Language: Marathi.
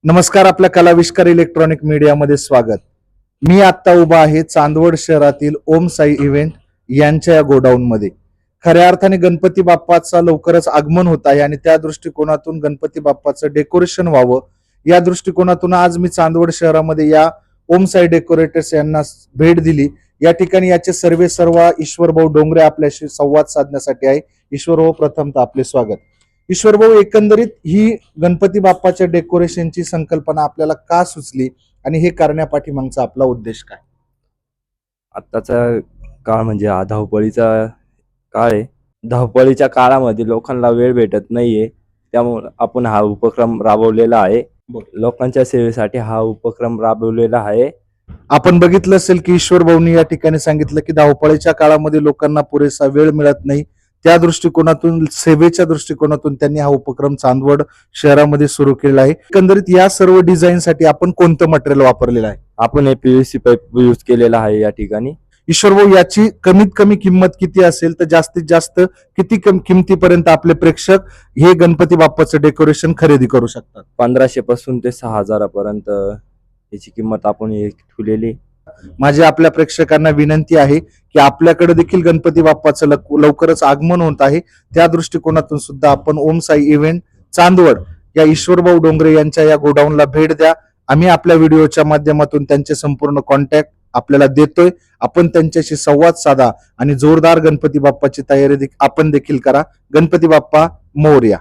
नमस्कार. आपल्या कलाविष्कार इलेक्ट्रॉनिक मीडियामध्ये स्वागत. मी आता उभा आहे चांदवड शहरातील ओम साई इव्हेंट यांच्या या गोडाऊन मध्ये. खऱ्या अर्थाने गणपती बाप्पाचा लवकरच आगमन होत आहे आणि त्या दृष्टिकोनातून गणपती बाप्पाचं डेकोरेशन व्हावं या दृष्टिकोनातून आज मी चांदवड शहरामध्ये या ओम साई डेकोरेटर्स यांना भेट दिली. या ठिकाणी याचे सर्व ईश्वरभाऊ डोंगरे आपल्याशी संवाद साधण्यासाठी आहे. ईश्वरभाऊ, प्रथमतः आपले स्वागत. ईश्वरभाऊ, एकंदरीत ही गणपती बाप्पाच्या डेकोरेशनची संकल्पना आपल्याला का सुचली आणि हे करण्यापाठीमागचा आपला उद्देश काय? आत्ताचा काळ म्हणजे हा धावपळीचा काळ आहे. धावपळीच्या काळामध्ये लोकांना वेळ भेटत नाहीये, त्यामुळे आपण हा उपक्रम राबवलेला आहे. लोकांच्या सेवेसाठी हा उपक्रम राबवलेला आहे. आपण बघितलं असेल की ईश्वरभाऊंनी या ठिकाणी सांगितलं की धावपळीच्या काळामध्ये लोकांना पुरेसा वेळ मिळत नाही. त्या दृष्टिकोनातून, सेवेच्या दृष्टिकोनातून त्यांनी हा उपक्रम चांदवड शहरामध्ये सुरू केला आहे. एकंदरीत या सर्व डिझाईनसाठी आपण कोणतं मटेरियल वापरलेलं आहे? आपण हे पीव्हीसी पाईप यूज केलेला आहे या ठिकाणी. ईश्वरभाऊ, याची कमीत कमी किंमत किती असेल तर जास्तीत जास्त किती किमतीपर्यंत आपले प्रेक्षक हे गणपती बाप्पाचं डेकोरेशन खरेदी करू शकतात? 1500 पासून ते 6000 पर्यंत याची किंमत आपण ठेवलेली. माझी आपल्या प्रेक्षकांना विनंती आहे की आपल्याकडे देखील गणपती बाप्पाचं लवकरच आगमन होत आहे. त्या दृष्टिकोनातून सुद्धा आपण ओम साई इव्हेंट चांदवड या ईश्वरभाऊ डोंगरे यांच्या या गोडाऊनला भेट द्या. आम्ही आपल्या व्हिडिओच्या माध्यमातून त्यांचे संपूर्ण कॉन्टॅक्ट आपल्याला देतोय. आपण त्यांच्याशी संवाद साधा आणि जोरदार गणपती बाप्पाची तयारी आपण देखील करा. गणपती बाप्पा मोरया.